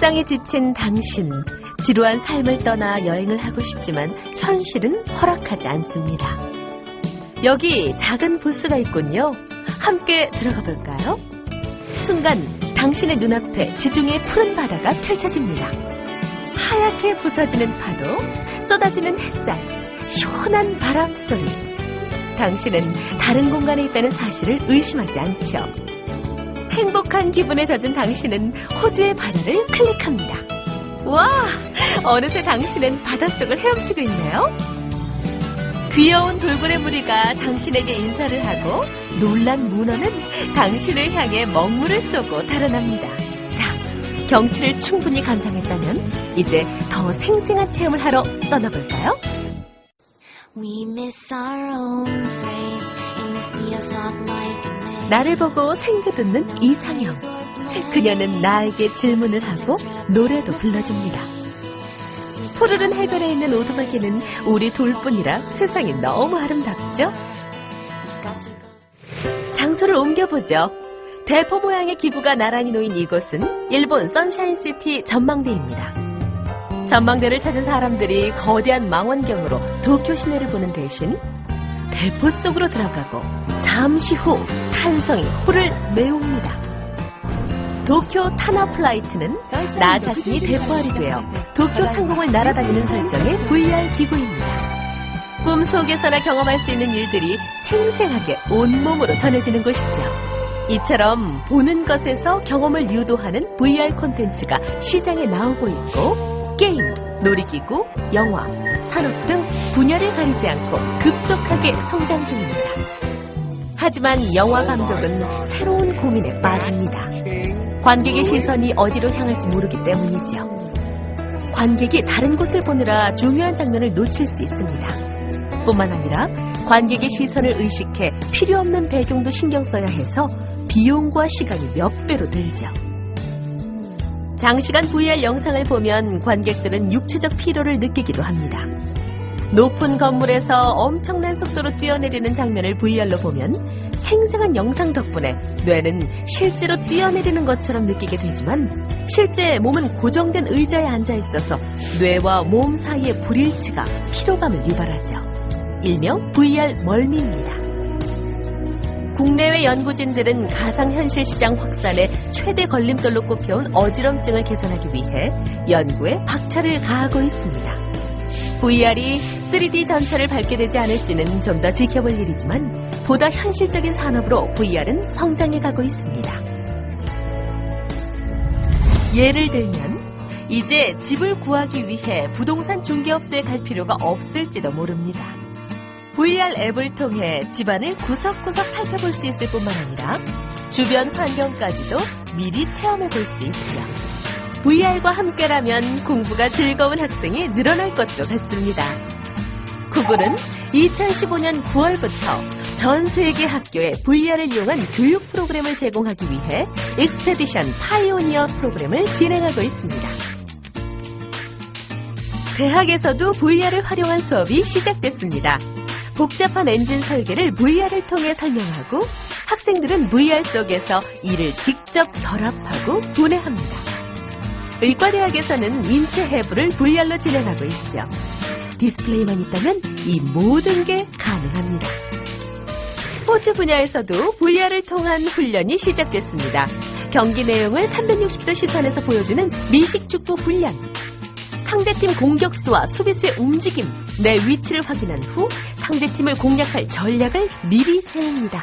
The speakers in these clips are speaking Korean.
일상에 지친 당신, 지루한 삶을 떠나 여행을 하고 싶지만 현실은 허락하지 않습니다. 여기 작은 부스가 있군요. 함께 들어가 볼까요? 순간 당신의 눈앞에 지중해 푸른 바다가 펼쳐집니다. 하얗게 부서지는 파도, 쏟아지는 햇살, 시원한 바람 소리. 당신은 다른 공간에 있다는 사실을 의심하지 않죠. 행복한 기분에 젖은 당신은 호주의 바다를 클릭합니다. 와! 어느새 당신은 바닷속을 헤엄치고 있네요. 귀여운 돌고래 무리가 당신에게 인사를 하고 놀란 문어는 당신을 향해 먹물을 쏘고 달아납니다. 자, 경치를 충분히 감상했다면 이제 더 생생한 체험을 하러 떠나볼까요? 나를 보고 생긋웃는 이상형. 그녀는 나에게 질문을 하고 노래도 불러줍니다. 푸르른 해변에 있는 오두막에는 우리 둘뿐이라 세상이 너무 아름답죠? 장소를 옮겨보죠. 대포 모양의 기구가 나란히 놓인 이곳은 일본 선샤인시티 전망대입니다. 전망대를 찾은 사람들이 거대한 망원경으로 도쿄 시내를 보는 대신 대포 속으로 들어가고 잠시 후 탄성이 홀을 메웁니다. 도쿄 타나 플라이트는 나 자신이 대포알이 되어 도쿄 상공을 날아다니는 설정의 VR 기구입니다. 꿈속에서나 경험할 수 있는 일들이 생생하게 온몸으로 전해지는 곳이죠. 이처럼 보는 것에서 경험을 유도하는 VR 콘텐츠가 시장에 나오고 있고 게임, 놀이기구, 영화, 산업 등 분야를 가리지 않고 급속하게 성장 중입니다. 하지만 영화 감독은 새로운 고민에 빠집니다. 관객의 시선이 어디로 향할지 모르기 때문이죠. 관객이 다른 곳을 보느라 중요한 장면을 놓칠 수 있습니다. 뿐만 아니라 관객의 시선을 의식해 필요 없는 배경도 신경 써야 해서 비용과 시간이 몇 배로 들죠. 장시간 VR 영상을 보면 관객들은 육체적 피로를 느끼기도 합니다. 높은 건물에서 엄청난 속도로 뛰어내리는 장면을 VR로 보면 생생한 영상 덕분에 뇌는 실제로 뛰어내리는 것처럼 느끼게 되지만 실제 몸은 고정된 의자에 앉아 있어서 뇌와 몸 사이의 불일치가 피로감을 유발하죠. 일명 VR 멀미입니다. 국내외 연구진들은 가상현실 시장 확산의 최대 걸림돌로 꼽혀온 어지럼증을 개선하기 위해 연구에 박차를 가하고 있습니다. VR이 3D 전차를 밟게 되지 않을지는 좀 더 지켜볼 일이지만 보다 현실적인 산업으로 VR은 성장해 가고 있습니다. 예를 들면 이제 집을 구하기 위해 부동산 중개업소에 갈 필요가 없을지도 모릅니다. VR 앱을 통해 집안을 구석구석 살펴볼 수 있을 뿐만 아니라 주변 환경까지도 미리 체험해 볼 수 있죠. VR과 함께라면 공부가 즐거운 학생이 늘어날 것도 같습니다. 구글은 2015년 9월부터 전 세계 학교에 VR을 이용한 교육 프로그램을 제공하기 위해 익스페디션 파이오니어 프로그램을 진행하고 있습니다. 대학에서도 VR을 활용한 수업이 시작됐습니다. 복잡한 엔진 설계를 VR을 통해 설명하고 학생들은 VR 속에서 이를 직접 결합하고 분해합니다. 의과대학에서는 인체 해부를 VR로 진행하고 있죠. 디스플레이만 있다면 이 모든 게 가능합니다. 스포츠 분야에서도 VR을 통한 훈련이 시작됐습니다. 경기 내용을 360도 시선에서 보여주는 미식축구 훈련. 상대팀 공격수와 수비수의 움직임, 내 위치를 확인한 후 상대팀을 공략할 전략을 미리 세웁니다.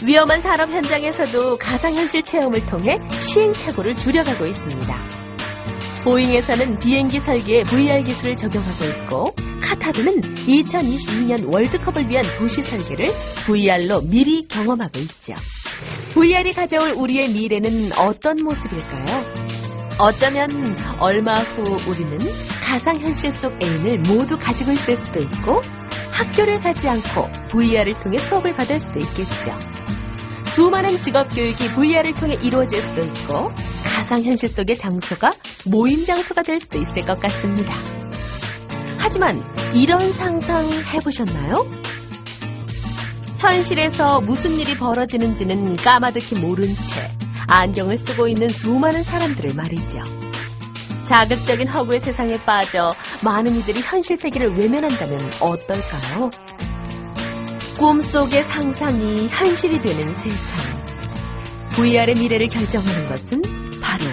위험한 산업 현장에서도 가상현실 체험을 통해 시행착오를 줄여가고 있습니다. 보잉에서는 비행기 설계에 VR 기술을 적용하고 있고 카타르는 2022년 월드컵을 위한 도시 설계를 VR로 미리 경험하고 있죠. VR이 가져올 우리의 미래는 어떤 모습일까요? 어쩌면 얼마 후 우리는 가상현실 속 애인을 모두 가지고 있을 수도 있고 학교를 가지 않고 VR을 통해 수업을 받을 수도 있겠죠. 수많은 직업교육이 VR을 통해 이루어질 수도 있고 가상현실 속의 장소가 모임 장소가 될 수도 있을 것 같습니다. 하지만 이런 상상 해보셨나요? 현실에서 무슨 일이 벌어지는지는 까마득히 모른 채 안경을 쓰고 있는 수많은 사람들을 말이죠. 자극적인 허구의 세상에 빠져 많은 이들이 현실 세계를 외면한다면 어떨까요? 꿈속의 상상이 현실이 되는 세상. VR의 미래를 결정하는 것은 바로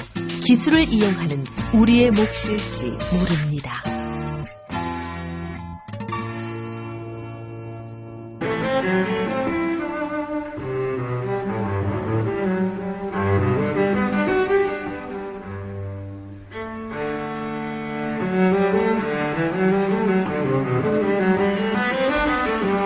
기술을 이용하는 우리의 몫일지 모릅니다.